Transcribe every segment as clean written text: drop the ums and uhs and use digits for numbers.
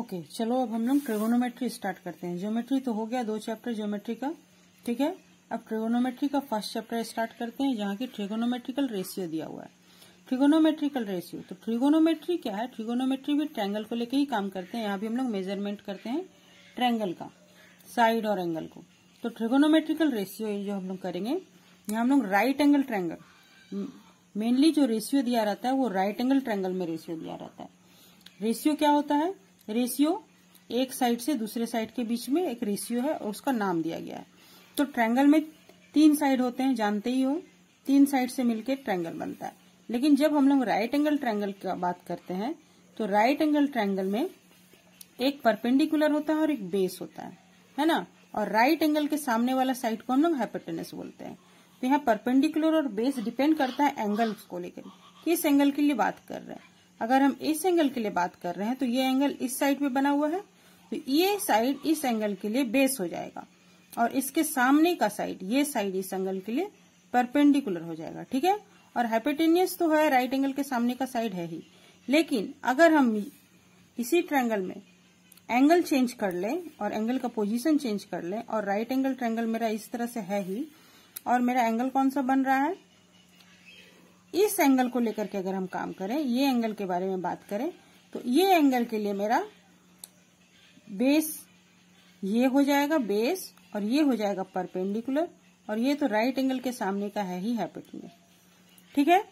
Okay चलो अब हम लोग ट्रिगोनोमेट्री स्टार्ट करते हैं। ज्योमेट्री तो हो गया 2 चैप्टर ज्योमेट्री का, ठीक है। अब ट्रिगोनोमेट्री का फर्स्ट चैप्टर स्टार्ट करते हैं, जहाँ की ट्रिगोनोमेट्रिकल रेशियो दिया हुआ है। ट्रिगोनोमेट्रिकल रेशियो, तो ट्रिगोनोमेट्री क्या है? ट्रिगोनोमेट्री भी ट्रायंगल को लेकर ही काम करते हैं। यहाँ भी हम लोग मेजरमेंट करते हैं ट्रायंगल का, साइड और एंगल को। तो ट्रिगोनोमेट्रिकल रेशियो जो हम लोग करेंगे, यहाँ हम लोग राइट एंगल ट्रायंगल, मेनली जो रेशियो दिया रहता है वो राइट एंगल ट्रायंगल में रेशियो दिया रहता है। रेशियो क्या होता है? रेशियो एक साइड से दूसरे साइड के बीच में एक रेशियो है और उसका नाम दिया गया है। तो ट्रायंगल में 3 साइड होते हैं, जानते ही हो, 3 साइड से मिलकर ट्रायंगल बनता है। लेकिन जब हम लोग राइट एंगल ट्रायंगल की बात करते हैं, तो राइट एंगल ट्रायंगल में एक परपेंडिकुलर होता है और एक बेस होता है ना। और राइट एंगल के सामने वाला साइड को हम लोग हाइपोटेनस बोलते हैं। तो यहाँ परपेंडिकुलर और बेस डिपेंड करता है एंगल को लेकर, किस एंगल के लिए बात कर रहे हैं। अगर हम इस एंगल के लिए बात कर रहे हैं तो ये एंगल इस साइड पे बना हुआ है, तो ये साइड इस एंगल के लिए बेस हो जाएगा, और इसके सामने का साइड, ये साइड इस एंगल के लिए परपेंडिकुलर हो जाएगा, ठीक है। और हाइपोटेनियस तो है, राइट एंगल के सामने का साइड है ही। लेकिन अगर हम इसी ट्रायंगल में एंगल चेंज कर लें और एंगल का पोजीशन चेंज कर लें, और राइट एंगल ट्रायंगल मेरा इस तरह से है ही, और मेरा एंगल कौन सा बन रहा है, इस एंगल को लेकर के अगर हम काम करें, ये एंगल के बारे में बात करें, तो ये एंगल के लिए मेरा बेस ये हो जाएगा बेस, और ये हो जाएगा परपेंडिकुलर, और ये तो राइट एंगल के सामने का है ही हाइपोटेन्यूज, ठीक है।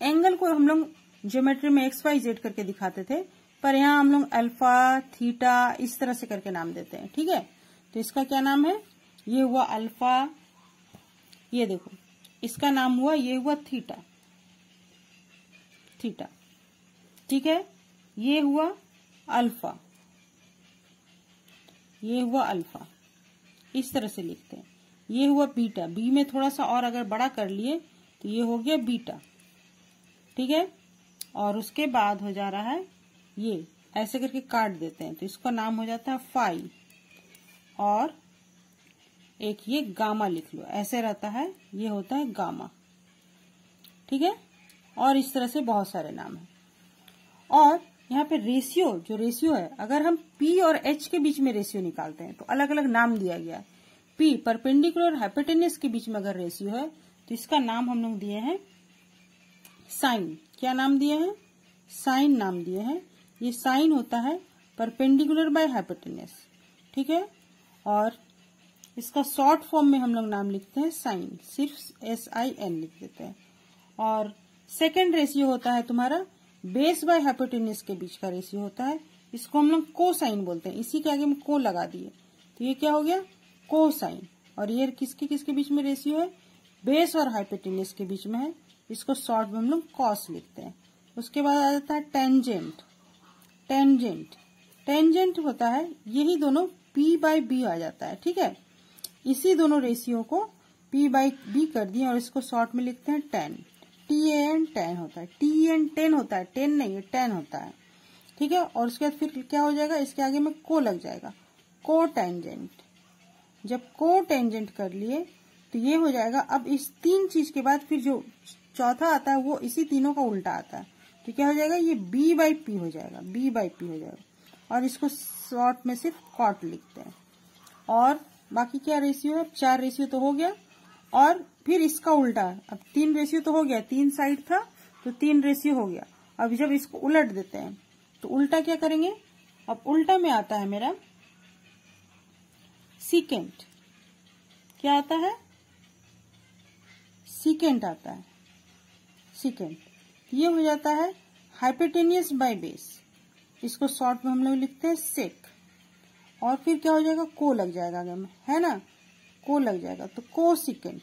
एंगल को हम लोग ज्योमेट्री में XYZ करके दिखाते थे, पर यहाँ हम लोग अल्फा, थीटा इस तरह से करके नाम देते हैं, ठीक है। तो इसका क्या नाम है? ये हुआ अल्फा, ये देखो इसका नाम हुआ, ये हुआ थीटा, थीटा, ठीक है। ये हुआ अल्फा, ये हुआ अल्फा, इस तरह से लिखते हैं। ये हुआ बीटा, बी में थोड़ा सा और अगर बड़ा कर लिए तो ये हो गया बीटा, ठीक है। और उसके बाद हो जा रहा है, ये ऐसे करके काट देते हैं तो इसका नाम हो जाता है फाई, और एक ये गामा लिख लो, ऐसे रहता है, ये होता है गामा, ठीक है। और इस तरह से बहुत सारे नाम हैं। और यहाँ पे रेशियो, जो रेशियो है, अगर हम P और H के बीच में रेशियो निकालते हैं तो अलग अलग नाम दिया गया है। P परपेंडिकुलर और हाइपोटेन्यूज के बीच में अगर रेशियो है तो इसका नाम हम लोग दिए हैं साइन। क्या नाम दिए हैं? साइन नाम दिए हैं। ये साइन होता है परपेंडिकुलर बाय हाइपोटेन्यूज, ठीक है। और इसका शॉर्ट फॉर्म में हम लोग नाम लिखते हैं साइन, सिर्फ SIN लिख देते हैं। और सेकेंड रेशियो होता है तुम्हारा बेस बाय हाइपोटेन्यूज के बीच का रेशियो होता है, इसको हम लोग कोसाइन बोलते हैं। इसी के आगे में को लगा दिए तो ये क्या हो गया? कोसाइन। और ये किसके किसके बीच में रेशियो है? बेस और हाइपोटेन्यूज के बीच में है, इसको शॉर्ट में हम लोग कॉस लिखते हैं। उसके बाद आ जाता है टेंजेंट। टेंजेंट, टेंजेंट होता है, यही दोनों P बाय B आ जाता है, ठीक है। इसी दोनों रेशियो को P बाई B कर दिए और इसको शॉर्ट में लिखते हैं टेन, TAN, टेन होता है, TN टेन होता है, टेन नहीं, टेन होता है, ठीक है। और उसके बाद फिर क्या हो जाएगा? इसके आगे में को लग जाएगा, को टेंजेंट। जब को टेंजेंट कर लिए तो ये हो जाएगा। अब इस 3 चीज के बाद फिर जो चौथा आता है वो इसी तीनों का उल्टा आता है, तो क्या हो जाएगा? ये B बाई P हो जाएगा, B बाई P हो जाएगा। और इसको शॉर्ट में सिर्फ कॉट लिखते हैं। और बाकी क्या रेशियो है? 4 रेशियो तो हो गया, और फिर इसका उल्टा। अब 3 रेशियो तो हो गया, 3 साइड था तो 3 रेशियो हो गया। अब जब इसको उलट देते हैं तो उल्टा क्या करेंगे? अब उल्टा में आता है मेरा सीकेंट। क्या आता है? सीकेंट आता है, सीकेंट। ये हो जाता है हाइपोटेन्यूज बाय बेस, इसको शॉर्ट में हम लोग लिखते हैं सेक। और फिर क्या हो जाएगा? को लग जाएगा आगे में, है ना, को लग जाएगा तो कोसिकेंट,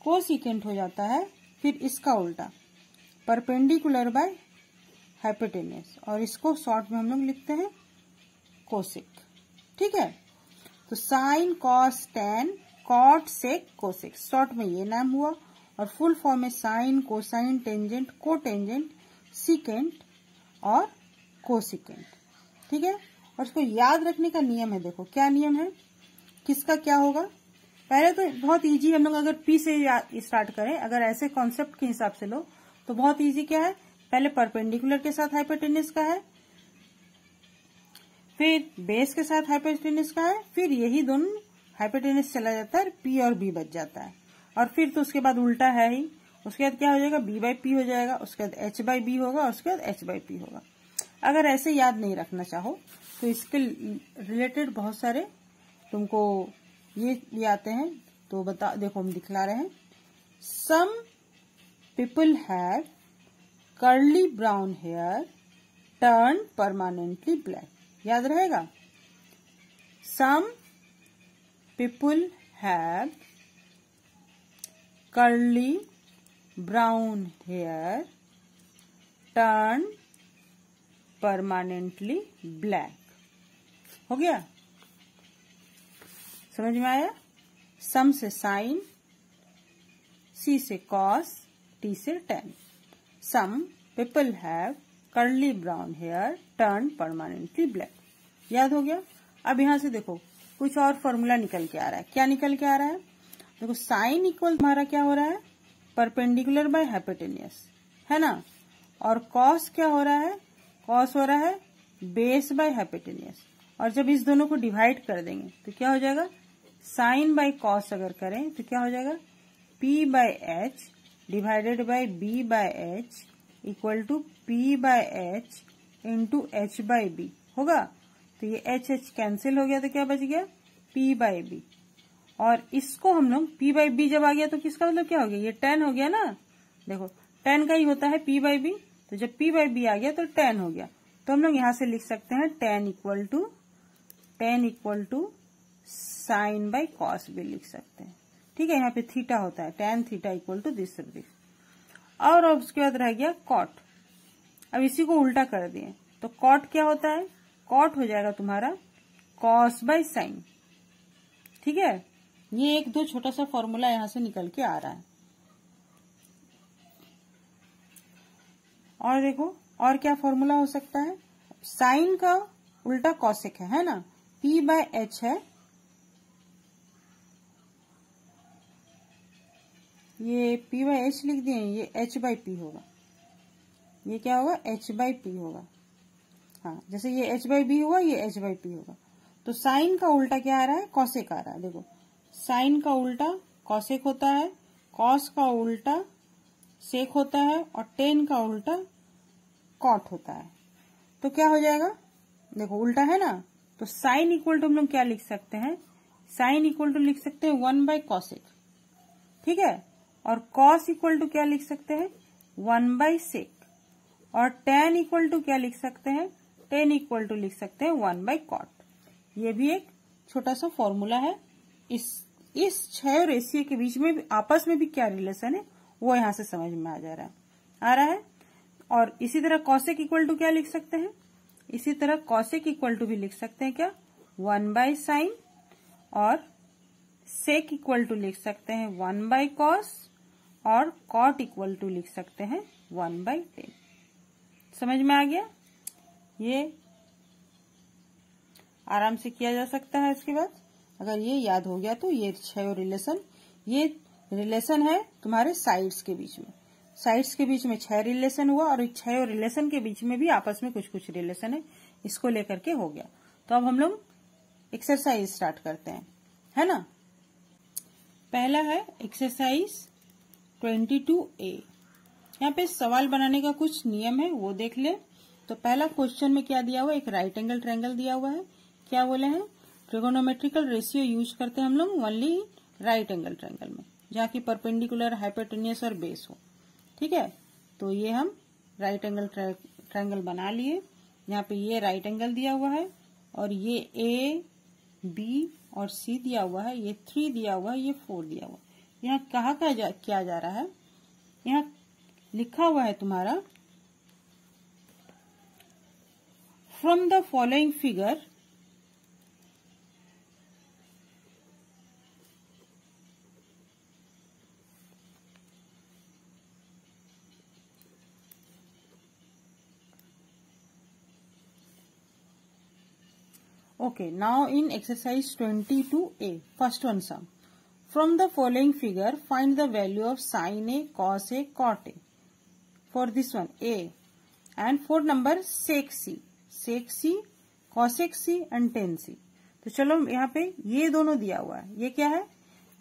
कोसिकेंट हो जाता है। फिर इसका उल्टा परपेंडिकुलर बाय हाइपोटेन्यूज, और इसको शॉर्ट में हम लोग लिखते हैं कोसेक, ठीक है। तो sine, cos, tan, cot, sec, cosec, short में ये नाम हुआ। और फुल फॉर्म में sine, cosine, tangent, cotangent, secant और कोसिकेंट, ठीक है। और इसको याद रखने का नियम है, देखो क्या नियम है, किसका क्या होगा। पहले तो बहुत इजी, हम लोग अगर P से स्टार्ट करें, अगर ऐसे कॉन्सेप्ट के हिसाब से लो तो बहुत इजी। क्या है? पहले परपेंडिकुलर के साथ हाइपोटेन्यूज का है, फिर बेस के साथ हाइपोटेन्यूस का है, फिर यही दोनों हाइपोटेन्यूस चला जाता है, पी और बी बच जाता है। और फिर तो उसके बाद उल्टा है ही, उसके बाद क्या हो जाएगा, बी बाई पी हो जाएगा, उसके बाद एच बाई बी होगा, उसके बाद एच बाई पी होगा। अगर ऐसे याद नहीं रखना चाहो तो इसके रिलेटेड बहुत सारे तुमको ये आते हैं, तो बता देखो हम दिखला रहे हैं। Some people have curly brown hair turn permanently black, याद रहेगा। Some people have curly brown hair turn permanently black, हो गया, समझ में आया। सम से साइन, सी से कॉस, टी से tan. Some people have curly brown hair turn permanently black, याद हो गया। अब यहां से देखो कुछ और फॉर्मूला निकल के आ रहा है। क्या निकल के आ रहा है, देखो साइन इक्वल हमारा क्या हो रहा है, परपेंडिकुलर बाय हाइपोटेन्यूस, है ना। और कॉस क्या हो रहा है, कॉस हो रहा है बेस बाय हाइपोटेन्यूस। और जब इस दोनों को डिवाइड कर देंगे तो क्या हो जाएगा, साइन बाय कॉस अगर करें तो क्या हो जाएगा, P by H divided by B by H equal to P by H into H by B होगा। तो ये एच एच कैंसिल हो गया, तो क्या बच गया, पी बाय बी। और इसको हम लोग पी बाई बी जब आ गया तो किसका मतलब क्या हो गया, ये टेन हो गया ना। देखो टेन का ही होता है पी बाई बी, तो जब पी बाई बी आ गया तो टेन हो गया। तो हम लोग यहां से लिख सकते हैं tan equal to sine by cos भी लिख सकते हैं, ठीक है। यहाँ पे थीटा होता है, tan theta equal to this. और अब उसके बाद रह गया कॉट। अब इसी को उल्टा कर दिए तो कॉट क्या होता है, कॉट हो जाएगा तुम्हारा कॉस बाय साइन, ठीक है। ये एक दो छोटा सा फॉर्मूला यहां से निकल के आ रहा है। और देखो और क्या फॉर्मूला हो सकता है, साइन का उल्टा कॉसेक है ना, पी बाय एच है, ये पी बाय एच लिख दिए, ये एच बाई पी होगा, ये क्या होगा, एच बाई पी होगा। हाँ जैसे ये एच बाई बी हुआ, ये एच बाई पी होगा। तो साइन का उल्टा क्या आ रहा है, कॉसेक आ रहा है। देखो साइन का उल्टा कॉसेक होता है, कॉस का उल्टा सेक होता है, और टेन का उल्टा कॉट होता है। तो क्या हो जाएगा, देखो उल्टा है ना, तो साइन इक्वल टू हम लोग क्या लिख सकते हैं, साइन इक्वल टू लिख सकते हैं 1 बाय कॉसेक, ठीक है। और कॉस इक्वल टू क्या लिख सकते हैं, 1 बाय सेक। और टेन इक्वल टू क्या लिख सकते हैं, टेन इक्वल टू लिख सकते हैं 1 बाय कॉट। ये भी एक छोटा सा फॉर्मूला है। इस क्षय और रेशियो के बीच में भी आपस में भी क्या रिलेशन है वो यहां से समझ में आ रहा है। और इसी तरह कॉसेक इक्वल टू क्या लिख सकते हैं, इसी तरह कॉसेक इक्वल टू भी लिख सकते हैं क्या, 1 बाय साइन। और सेक इक्वल टू लिख सकते हैं 1 बाय कॉस। और कॉट इक्वल टू लिख सकते हैं 1 बाय टेन। समझ में आ गया, ये आराम से किया जा सकता है। इसके बाद अगर ये याद हो गया तो ये क्षय रिलेशन, ये रिलेशन है तुम्हारे साइड्स के बीच में, साइड्स के बीच में क्षय रिलेशन हुआ, और क्षय और रिलेशन के बीच में भी आपस में कुछ कुछ रिलेशन है, इसको लेकर के हो गया। तो अब हम लोग एक्सरसाइज स्टार्ट करते हैं, है ना। पहला है एक्सरसाइज 22A। यहाँ पे सवाल बनाने का कुछ नियम है वो देख ले। तो पहला क्वेश्चन में क्या दिया हुआ है, एक राइट एंगल ट्रायंगल दिया हुआ है। क्या बोले हैं, ट्रिगोनोमेट्रिकल रेशियो यूज करते हैं हम लोग ओनली राइट एंगल ट्रायंगल में, जहाँ की परपेंडिकुलर, हाइपोटेन्यूस और बेस हो, ठीक है। तो ये हम राइट एंगल ट्रायंगल बना लिए। यहाँ पे ये राइट एंगल दिया हुआ है, और ये ए बी और सी दिया हुआ है, ये 3 दिया हुआ है, ये 4 दिया हुआ है। यहाँ कहा क्या जा रहा है, यहाँ लिखा हुआ है तुम्हारा from the following figure Okay, now in exercise 22A, first one sum. From the following figure, find the value of sin A, cos A, cot A. For this one, A. And for number sec C. Sec C, cosec c and tan c। तो चलो यहाँ पे ये दोनों दिया हुआ है, ये क्या है,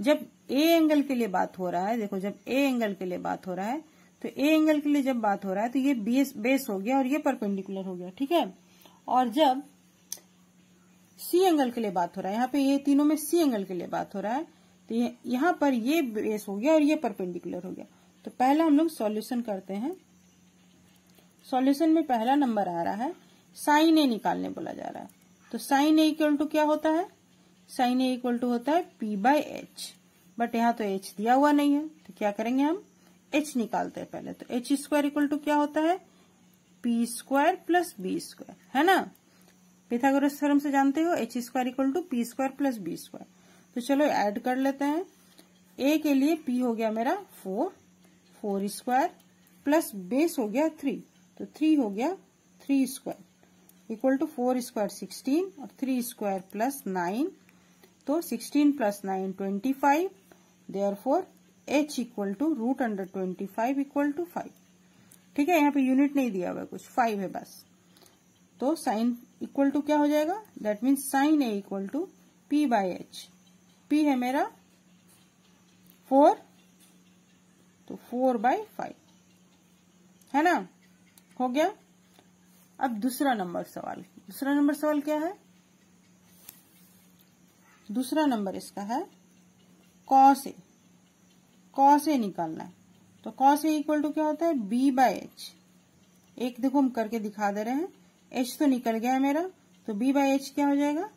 जब ए एंगल के लिए बात हो रहा है, देखो जब ए एंगल के लिए बात हो रहा है तो ए एंगल के लिए जब बात हो रहा है तो ये बेस हो गया और ये परपेंडिकुलर हो गया, ठीक है। और जब सी एंगल के लिए बात हो रहा है, यहाँ पे ये तीनों में सी एंगल के लिए बात हो रहा है, तो यहाँ पर ये बेस हो गया और ये परपेंडिकुलर हो गया। तो पहला हम लोग सॉल्यूशन करते हैं। सॉल्यूशन में पहला नंबर आ रहा है, साइन ए निकालने बोला जा रहा है। तो साइन ए इक्वल टू क्या होता है, साइन ए इक्वल टू होता है पी बाई एच, बट यहाँ तो एच दिया हुआ नहीं है, तो क्या करेंगे हम, एच निकालते हैं पहले। तो एच स्क्वायर इक्वल टू क्या होता है, P square plus B square, है ना, पिथागोरस थ्योरम से जानते हो, H square equal to P square plus B square. तो चलो ऐड कर लेते हैं। ए के लिए पी हो गया मेरा 4 स्क्वायर प्लस बेस हो गया 3, तो 3 हो गया 3 स्क्वायर इक्वल टू 4 स्क्वायर 16 और 3 स्क्वायर प्लस 9, तो 16 plus 9 25, therefore h equal to root under 25 equal to 5। ठीक है, यहाँ पे यूनिट नहीं दिया हुआ कुछ, 5 है बस। तो साइन इक्वल टू क्या हो जाएगा, that means sine A equal to P by H. P है मेरा 4, तो 4/5, है ना, हो गया। अब दूसरा नंबर सवाल, दूसरा नंबर सवाल क्या है, दूसरा नंबर इसका है कॉस ए। कॉस ए निकालना है। तो कॉस ए इक्वल टू क्या होता है, बी बाई एच। एक देखो हम करके दिखा दे रहे हैं, एच तो निकल गया है मेरा, तो बी बाई एच क्या हो जाएगा,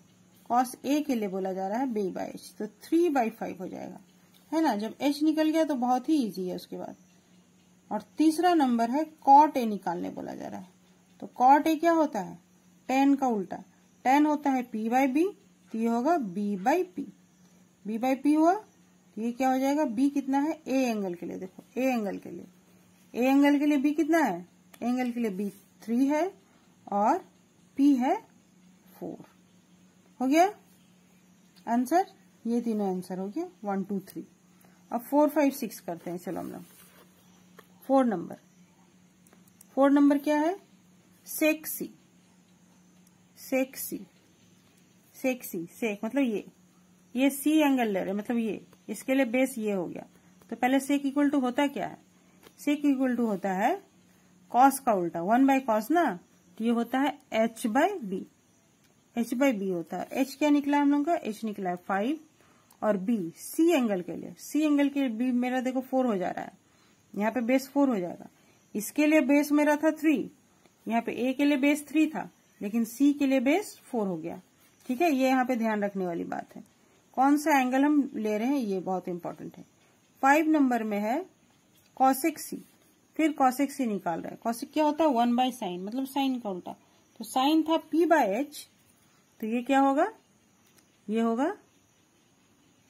कॉस ए के लिए बोला जा रहा है बी बाई एच, तो 3/5 हो जाएगा, है ना। जब एच निकल गया तो बहुत ही इजी है उसके बाद। और तीसरा नंबर है कॉट ए निकालने बोला जा रहा है। तो कॉट ए क्या होता है, tan का उल्टा, tan होता है p बाई बी, तो ये होगा b by P. b by P हुआ तो ये क्या हो जाएगा, b कितना है, a एंगल के लिए, देखो a एंगल के लिए, a एंगल के लिए b कितना है, a एंगल के लिए b 3 है और p है 4। हो गया आंसर, ये तीनों आंसर हो गया 1 2 3। अब 4 5 6 करते हैं, चलो हम लोग 4 नंबर क्या है, सेक सी। सेक सी, सेक सी, सेक मतलब ये सी एंगल ले रहे, मतलब ये, इसके लिए बेस ये हो गया। तो पहले सेक इक्वल टू होता क्या है, सेक इक्वल टू होता है कॉस का उल्टा, 1/cos ना, तो ये होता है h by B. h by B होता है, h क्या निकला हम लोग का, h निकला है 5, और b सी एंगल के लिए, सी एंगल के लिए b मेरा देखो 4 हो जा रहा है, यहाँ पे बेस 4 हो जाएगा। इसके लिए बेस मेरा था 3, यहाँ पे a के लिए बेस 3 था, लेकिन c के लिए बेस 4 हो गया। ठीक है, ये यहाँ पे ध्यान रखने वाली बात है, कौन सा एंगल हम ले रहे हैं ये बहुत इंपॉर्टेंट है। 5 नंबर में है कॉसेक सी, फिर कॉसेक सी निकाल रहे हैं। कॉसेक क्या होता है, 1/sin, मतलब साइन का उल्टा। तो साइन था p बाई एच, तो ये क्या होगा, ये होगा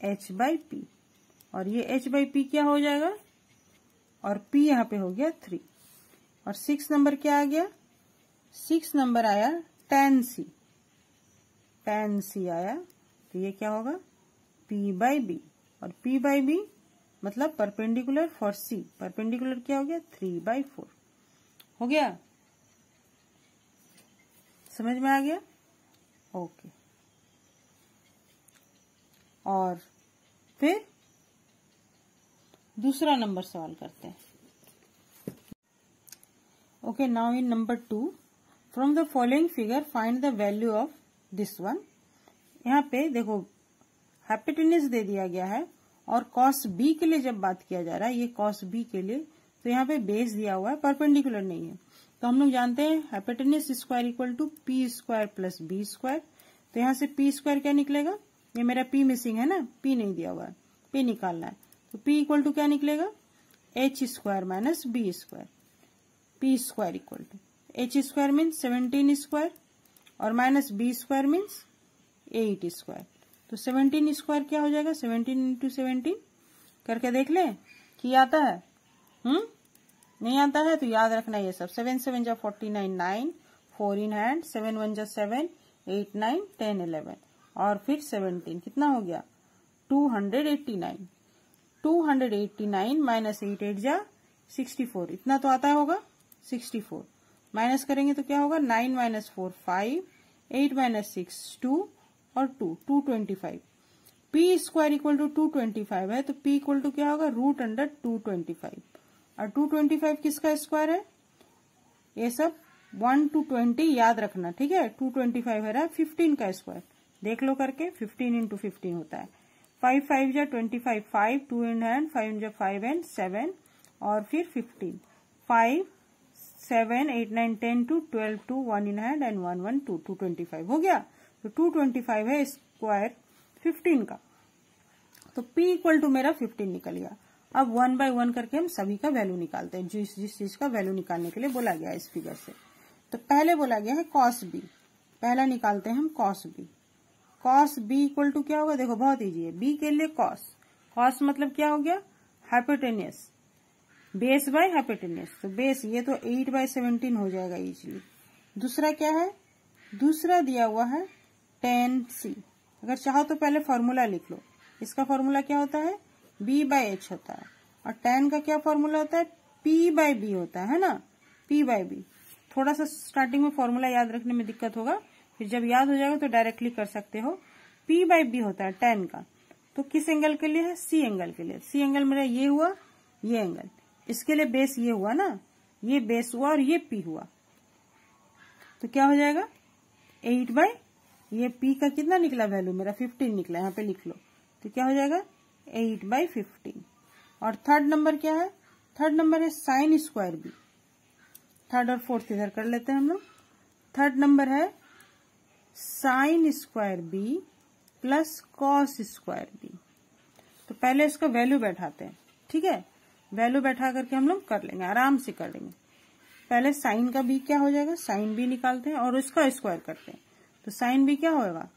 h बाई पी, और ये h बाई पी क्या हो जाएगा, और p यहाँ पे हो गया 3। और 6 नंबर क्या आ गया, 6 नंबर आया tan c। tan c आया, तो ये क्या होगा, p बाई बी, और p बाई बी मतलब परपेंडिकुलर फॉर c, परपेंडिकुलर क्या हो गया 3/4। हो गया, समझ में आ गया, ओके। और फिर दूसरा नंबर सवाल करते हैं। Okay, now in number 2, from the following figure find the value of this one. यहाँ पे देखो हाइपोटेन्यूज दे दिया गया है, और कॉस बी के लिए जब बात किया जा रहा है, ये कॉस बी के लिए, तो यहाँ पे बेस दिया हुआ है, परपेंडिकुलर नहीं है। तो हम लोग जानते हैं hypotenuse square equal to P square plus B square. तो यहाँ से पी स्क्वायर क्या निकलेगा, ये मेरा पी मिसिंग है ना, पी नहीं दिया हुआ है, पी निकालना है। तो पी इक्वल टू क्या निकलेगा, H square minus B square. P square equal to H square means 17 square, और minus B square means 8 square. तो 17 स्क्वायर क्या हो जाएगा, 17 इंटू 17 करके देख लें कि आता है, नहीं आता है तो याद रखना ये सब। 7 7 जा 49, 9 4 इन हैंड, 7 1 जा 7 8 9 10 11, और फिर 17 कितना हो गया 289। 289 माइनस 8 8 जा 64, इतना तो आता होगा 64। माइनस करेंगे तो क्या होगा, 9 माइनस 4 5, 8 माइनस 6 2 और 2 225। पी स्क्वायर इक्वल टू 225 है, तो पी इक्वल टू क्या होगा, रूट अंडर 225। और 225 किसका स्क्वायर है, ये सब 1 to 20 याद रखना, ठीक है। 225 है 15 का स्क्वायर, देख लो करके, 15 इंटू 15 होता है। 5 5 जा 25, 5 2 इन हैंड, 5 जा 5 एंड 7 और फिर 15, 5 7 8 9 10 2 12 2 1 इन हैंड एंड 1 1 2 225 हो गया। तो 225 है स्क्वायर 15 का, तो P इक्वल टू मेरा 15 निकल गया। अब 1 बाय 1 करके हम सभी का वैल्यू निकालते हैं, जिस चीज का वैल्यू निकालने के लिए बोला गया है इस फिगर से। तो पहले बोला गया है कॉस बी, पहला निकालते हैं हम cos B. Cos B equal to क्या होगा, देखो बहुत इजी है, बी के लिए कॉस, कॉस मतलब क्या हो गया, हाइपोटेनियस, बेस बाय हाइपोटेनियस, तो बेस ये तो 8 बाय 17 हो जाएगा इजीली। दूसरा क्या है, दूसरा दिया हुआ है tan c, अगर चाहो तो पहले फॉर्मूला लिख लो, इसका फॉर्मूला क्या होता है, b बाय एच होता है, और tan का क्या फॉर्मूला होता है, p बाय b होता है ना, p बाय b। थोड़ा सा स्टार्टिंग में फॉर्मूला याद रखने में दिक्कत होगा, फिर जब याद हो जाएगा तो डायरेक्टली कर सकते हो। p बाय b होता है tan का, तो किस एंगल के लिए है, c एंगल के लिए। c एंगल मेरा ये हुआ, ये एंगल, इसके लिए बेस ये हुआ ना, ये बेस हुआ और ये p हुआ, तो क्या हो जाएगा 8 बाय, ये p का कितना निकला वैल्यू मेरा 15 निकला, यहाँ पे लिख लो, तो क्या हो जाएगा 8 बाय 15। और थर्ड नंबर क्या है, थर्ड नंबर है साइन स्क्वायर बी, थर्ड और फोर्थ इधर कर लेते हैं हम लोग। थर्ड नंबर है sine square B plus cos square B. तो पहले इसका वैल्यू बैठाते हैं, ठीक है, वैल्यू बैठा करके हम लोग कर लेंगे, आराम से कर लेंगे। पहले साइन का बी क्या हो जाएगा, साइन बी निकालते हैं और उसका स्क्वायर करते हैं, तो साइन बी क्या होगा,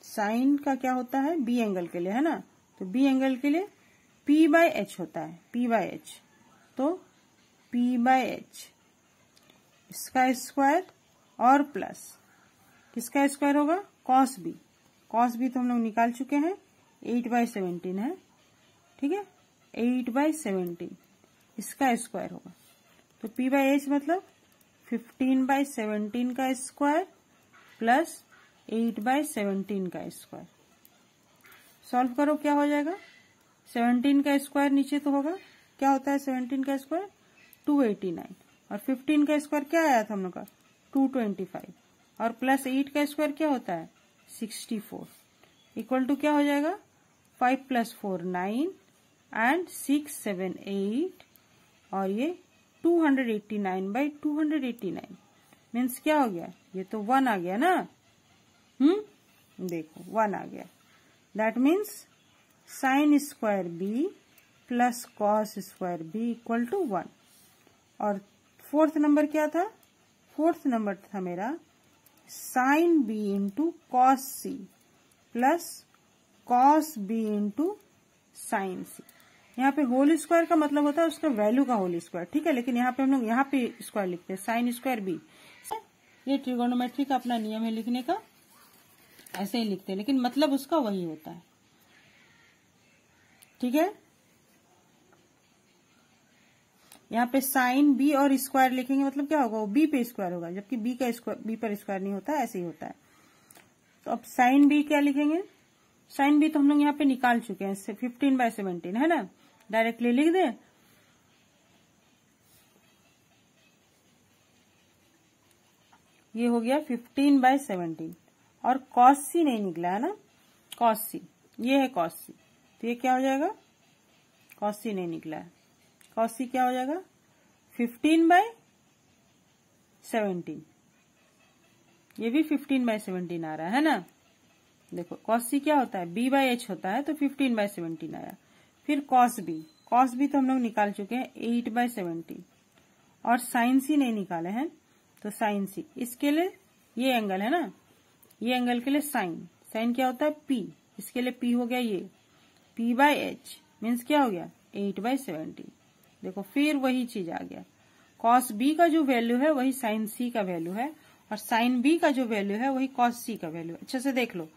साइन का क्या होता है, बी एंगल के लिए है ना, तो बी एंगल के लिए p बाय एच होता है, p बाय एच, तो p बाय एच इसका स्क्वायर और प्लस किसका स्क्वायर होगा, कॉस बी, कॉस बी तो हम लोग निकाल चुके हैं, 8 बाय 17 है, ठीक है, 8 बाय 17 इसका स्क्वायर होगा, तो p बाय एच मतलब 15 बाय 17 का स्क्वायर प्लस 8 बाय 17 का स्क्वायर। सॉल्व करो क्या हो जाएगा, 17 का स्क्वायर नीचे तो होगा, क्या होता है 17 का स्क्वायर 289, और 15 का स्क्वायर क्या आया था हम लोग का 225, और प्लस 8 का स्क्वायर क्या होता है 64, इक्वल टू क्या हो जाएगा 5 + 4 9 एंड 6 7 8, और ये 289 बाई 289 मीन्स क्या हो गया, ये तो 1 आ गया ना, देखो 1 आ गया, that means sine square B plus cos square B equal to 1। और फोर्थ नंबर क्या था, फोर्थ नंबर था मेरा sin B into cos C plus cos B into sign C. यहाँ पे होल स्क्वायर का मतलब होता है उसका वैल्यू का होल स्क्वायर, ठीक है, लेकिन यहाँ पे हम लोग यहाँ पे स्क्वायर लिखते हैं, साइन स्क्वायर बी। ये ट्रिगोनोमेट्री का अपना नियम है लिखने का, ऐसे ही लिखते हैं, लेकिन मतलब उसका वही होता है, ठीक है। यहाँ पे साइन बी और स्क्वायर लिखेंगे मतलब क्या होगा, वो बी पे स्क्वायर होगा, जबकि बी का स्क्वायर बी पर स्क्वायर नहीं होता, ऐसे ही होता है। तो अब साइन बी क्या लिखेंगे, साइन बी तो हम लोग यहाँ पे निकाल चुके हैं, 15 बाय 17 है ना, डायरेक्टली लिख दे, ये हो गया 15 बाय 17, और कॉस सी नहीं निकला है ना, कॉस सी, ये है कॉस सी, तो ये क्या हो जाएगा, कॉस सी नहीं निकला है, कॉस सी क्या हो जाएगा 15 बाय 17, ये भी 15 बाय 17 आ रहा है ना। देखो कॉस सी क्या होता है, बी बाय एच होता है, तो 15 बाय 17 आया। फिर कॉस बी तो हम लोग निकाल चुके हैं 8 बाय 17, और साइन सी नहीं निकाले हैं, तो साइन सी, इसके लिए ये एंगल है ना, ये एंगल के लिए साइन क्या होता है पी, इसके लिए पी हो गया ये p बाय एच मीन्स क्या हो गया 8 बाय 17। देखो फिर वही चीज आ गया, कॉस बी का जो वैल्यू है वही साइन सी का वैल्यू है, और साइन बी का जो वैल्यू है वही कॉस सी का वैल्यू है। अच्छे से देख लो,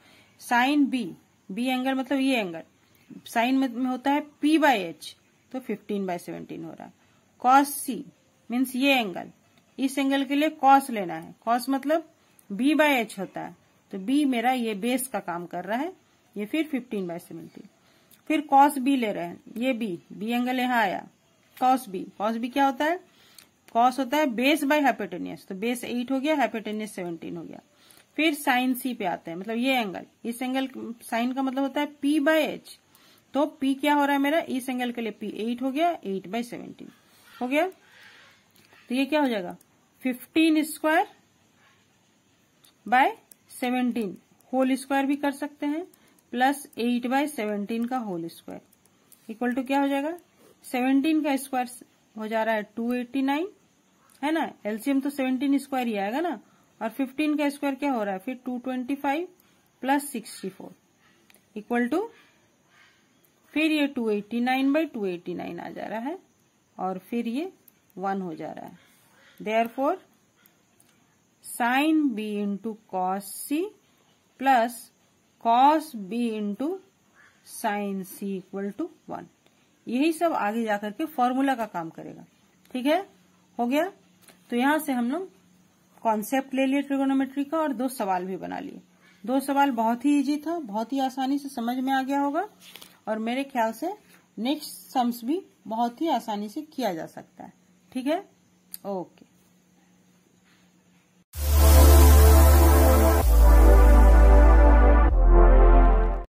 साइन बी एंगल मतलब ये एंगल, साइन में होता है p बाय एच, तो 15 बाय 17 हो रहा है। कॉस सी मीन्स ये एंगल, इस एंगल के लिए कॉस लेना है। कॉस मतलब b/h होता है, तो b मेरा ये बेस का काम कर रहा है, ये फिर 15/17। फिर कॉस b ले रहे हैं, ये b एंगल यहाँ आया, कॉस b क्या होता है? कॉस होता है बेस बाय हाइपोटेन्यूस, तो बेस 8 हो गया, हाइपोटेन्यूस 17 हो गया। फिर साइन c पे आते हैं, मतलब ये एंगल, इस एंगल साइन का मतलब होता है p/h, तो p क्या हो रहा है मेरा? इस एंगल के लिए p 8 हो गया, 8/17 हो गया। तो ये क्या हो जाएगा? 15² होल स्क्वायर भी कर सकते हैं, प्लस 8/17 का होल स्क्वायर इक्वल टू क्या हो जाएगा? 17 का स्क्वायर हो जा रहा है 289, है ना, एलसीएम तो 17 स्क्वायर ही आएगा ना, और 15 का स्क्वायर क्या हो रहा है फिर 225 प्लस 64 इक्वल टू, फिर ये 289/289 आ जा रहा है, और फिर ये 1 हो जा रहा है। Therefore sine B into cos C plus cos B into sign C equal to 1। यही सब आगे जाकर के फॉर्मूला का काम करेगा। ठीक है, हो गया। तो यहां से हम लोग कॉन्सेप्ट ले लिए ट्रिगोनोमेट्री का, और 2 सवाल भी बना लिए। 2 सवाल बहुत ही इजी था, बहुत ही आसानी से समझ में आ गया होगा, और मेरे ख्याल से नेक्स्ट सम्स भी बहुत ही आसानी से किया जा सकता है। ठीक है, ओके।